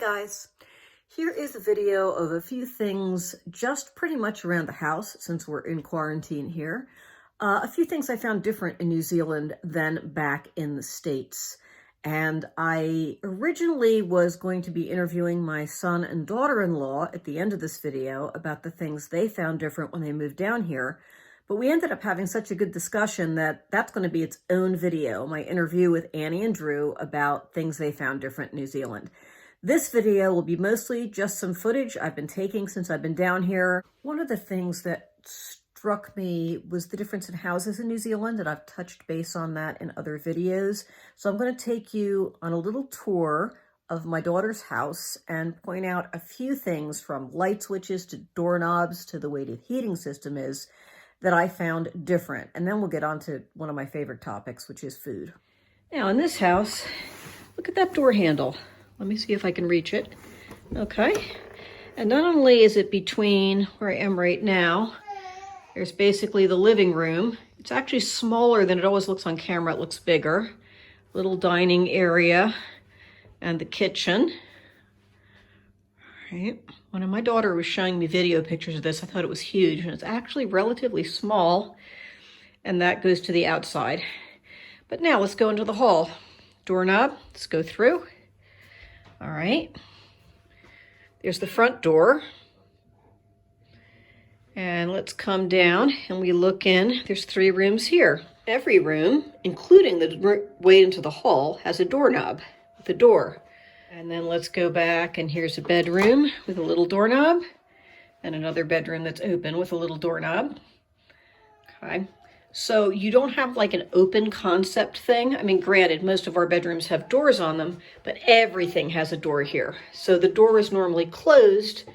guys, here is a video of a few things just pretty much around the house since we're in quarantine here. A few things I found different in New Zealand than back in the States. And I originally was going to be interviewing my son and daughter-in-law at the end of this video about the things they found different when they moved down here. But we ended up having such a good discussion that that's going to be its own video, my interview with Annie and Drew about things they found different in New Zealand. This video will be mostly just some footage I've been taking since I've been down here. One of the things that struck me was the difference in houses in New Zealand, and I've touched base on that in other videos. So I'm going to take you on a little tour of my daughter's house and point out a few things from light switches to doorknobs to the way the heating system is that I found different. And then we'll get on to one of my favorite topics, which is food. Now in this house, look at that door handle. Let me see if I can reach it. Okay. And not only is it between where I am right now, there's basically the living room. It's actually smaller than it always looks on camera. It looks bigger. Little dining area and the kitchen. All right. When my daughter was showing me video pictures of this, I thought it was huge, and it's actually relatively small, and that goes to the outside. But now let's go into the hall. Doorknob, let's go through. All right, there's the front door. And let's come down and we look in. There's 3 rooms here. Every room, including the way into the hall, has a doorknob with a door. And then let's go back, and here's a bedroom with a little doorknob and another bedroom that's open with a little doorknob. Okay. So you don't have like an open concept thing. I mean, granted, most of our bedrooms have doors on them, but everything has a door here. So the door is normally closed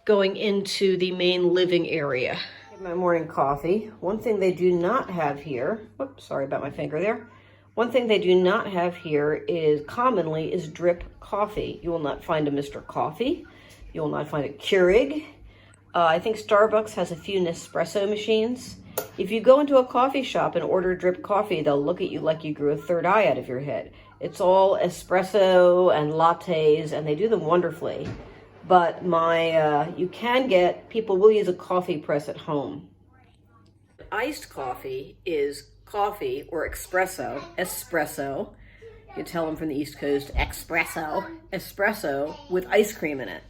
going into the main living area. My morning coffee. One thing they do not have here, whoops, sorry about my finger there. One thing they do not have here is commonly is drip coffee. You will not find a Mr. Coffee. You will not find a Keurig. I think Starbucks has a few Nespresso machines. If you go into a coffee shop and order drip coffee, they'll look at you like you grew a third eye out of your head. It's all espresso and lattes, and they do them wonderfully. But you can get, people will use a coffee press at home. Iced coffee is coffee or espresso. You tell them from the East Coast, espresso with ice cream in it.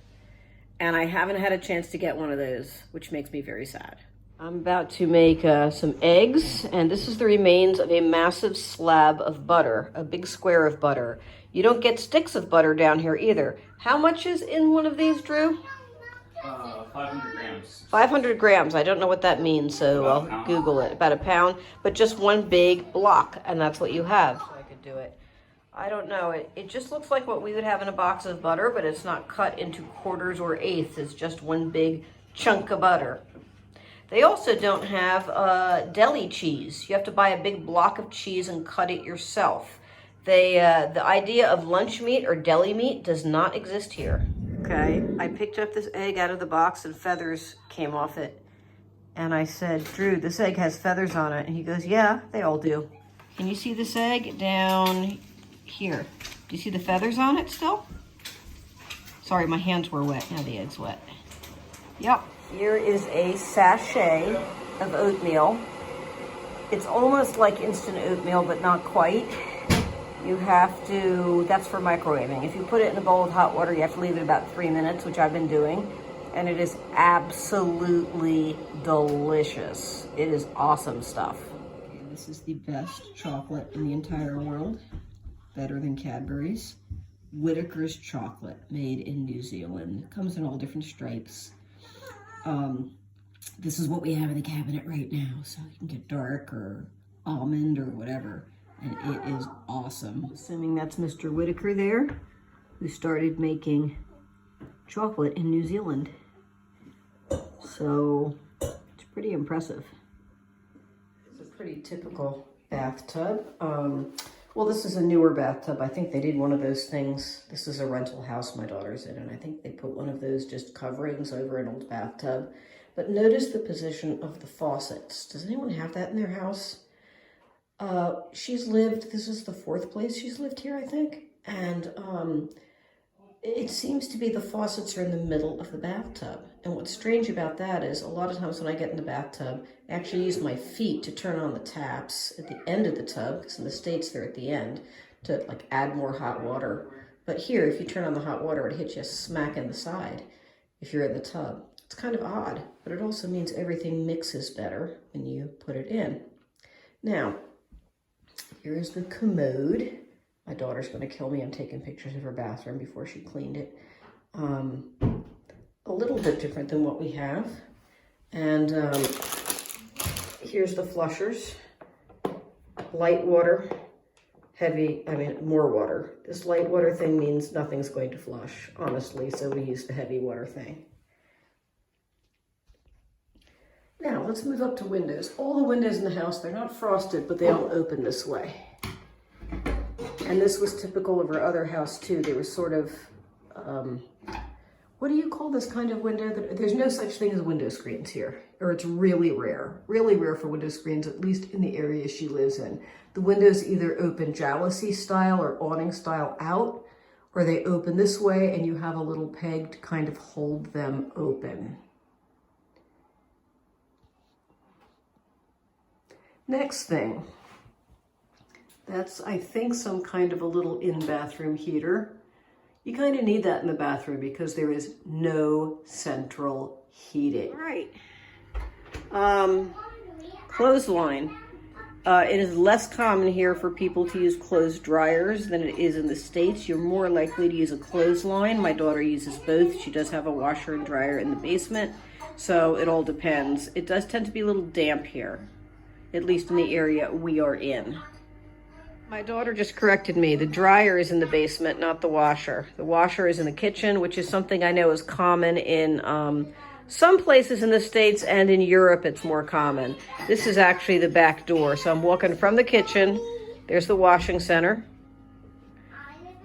And I haven't had a chance to get one of those, which makes me very sad. I'm about to make some eggs, and this is the remains of a massive slab of butter, a big square of butter. You don't get sticks of butter down here either. How much is in one of these, Drew? 500 grams. 500 grams. I don't know what that means, so I'll Google it. About a pound, but just one big block, and that's what you have. So I could do it. I don't know. It just looks like what we would have in a box of butter, but it's not cut into quarters or eighths. It's just one big chunk of butter. They also don't have deli cheese. You have to buy a big block of cheese and cut it yourself. The idea of lunch meat or deli meat does not exist here. Okay, I picked up this egg out of the box and feathers came off it. And I said, Drew, this egg has feathers on it. And he goes, yeah, they all do. Can you see this egg down here? Do you see the feathers on it still? Sorry, my hands were wet. Now the egg's wet. Yep. Here is a sachet of oatmeal. It's almost like instant oatmeal, but not quite. You have to, that's for microwaving. If you put it in a bowl of hot water, you have to leave it about 3 minutes, which I've been doing. And it is absolutely delicious. It is awesome stuff. Okay, this is the best chocolate in the entire world. Better than Cadbury's. Whittaker's chocolate, made in New Zealand. It comes in all different stripes. This is what we have in the cabinet right now, so you can get dark or almond or whatever, and it is awesome. Assuming that's Mr. Whittaker there, who started making chocolate in New Zealand. So it's pretty impressive. It's a pretty typical bathtub. Well, this is a newer bathtub. I think they did one of those things. This is a rental house my daughter's in, and I think they put one of those just coverings over an old bathtub. But notice the position of the faucets. Does anyone have that in their house? She's lived, this is the 4th place she's lived here, I think. And it seems to be the faucets are in the middle of the bathtub. And what's strange about that is a lot of times when I get in the bathtub, I actually use my feet to turn on the taps at the end of the tub, because in the States they're at the end, to like add more hot water. But here, if you turn on the hot water, it hits you smack in the side if you're in the tub. It's kind of odd, but it also means everything mixes better when you put it in. Now, here's the commode. My daughter's going to kill me. I'm taking pictures of her bathroom before she cleaned it. A little bit different than what we have. And here's the flushers. Light water, more water. This light water thing means nothing's going to flush, honestly, so we use the heavy water thing. Now, let's move up to windows. All the windows in the house, they're not frosted, but they all open this way. And this was typical of our other house, too. They were sort of, what do you call this kind of window? There's no such thing as window screens here, or it's really rare for window screens, at least in the area she lives in. The windows either open jalousie style or awning style out, or they open this way and you have a little peg to kind of hold them open. Next thing, that's, I think, some kind of a little in-bathroom heater. You kind of need that in the bathroom because there is no central heating. All right. Clothesline. It is less common here for people to use clothes dryers than it is in the States. You're more likely to use a clothesline. My daughter uses both. She does have a washer and dryer in the basement, so it all depends. It does tend to be a little damp here, at least in the area we are in. My daughter just corrected me. The dryer is in the basement, not the washer. The washer is in the kitchen, which is something I know is common in some places in the States, and in Europe it's more common. This is actually the back door. So I'm walking from the kitchen. There's the washing center.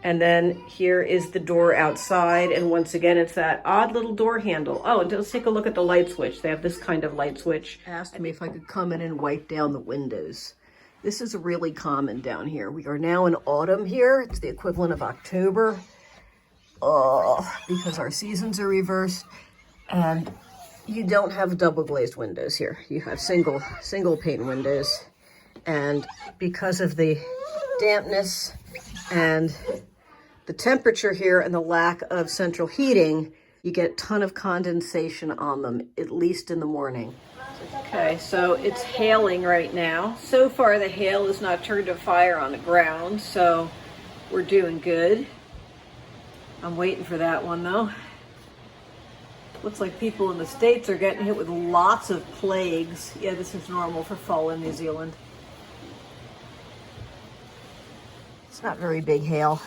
And then here is the door outside. And once again, it's that odd little door handle. Oh, and let's take a look at the light switch. They have this kind of light switch. Asked me if I could come in and wipe down the windows. This is really common down here. We are now in autumn here. It's the equivalent of October. Because our seasons are reversed. And you don't have double glazed windows here. You have single pane windows. And because of the dampness and the temperature here and the lack of central heating, you get a ton of condensation on them, at least in the morning. Okay, so it's hailing right now. So far the hail has not turned to fire on the ground, so we're doing good. I'm waiting for that one though. Looks like people in the States are getting hit with lots of plagues. Yeah, this is normal for fall in New Zealand. It's not very big hail.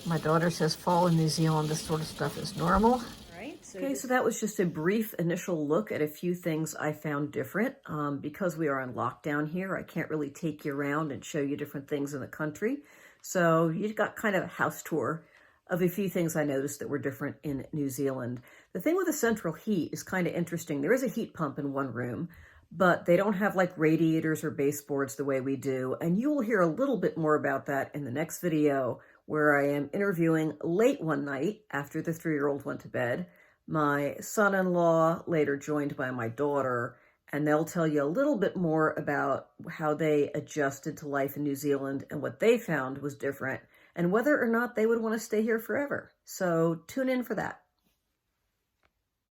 My daughter says fall in New Zealand, this sort of stuff is normal. Right. Okay, so that was just a brief initial look at a few things I found different. Because we are on lockdown here, I can't really take you around and show you different things in the country. So you got kind of a house tour of a few things I noticed that were different in New Zealand. The thing with the central heat is kind of interesting. There is a heat pump in one room, but they don't have like radiators or baseboards the way we do. And you will hear a little bit more about that in the next video, where I am interviewing late one night after the 3-year-old went to bed, my son-in-law, later joined by my daughter, and they'll tell you a little bit more about how they adjusted to life in New Zealand and what they found was different, and whether or not they would want to stay here forever. So tune in for that.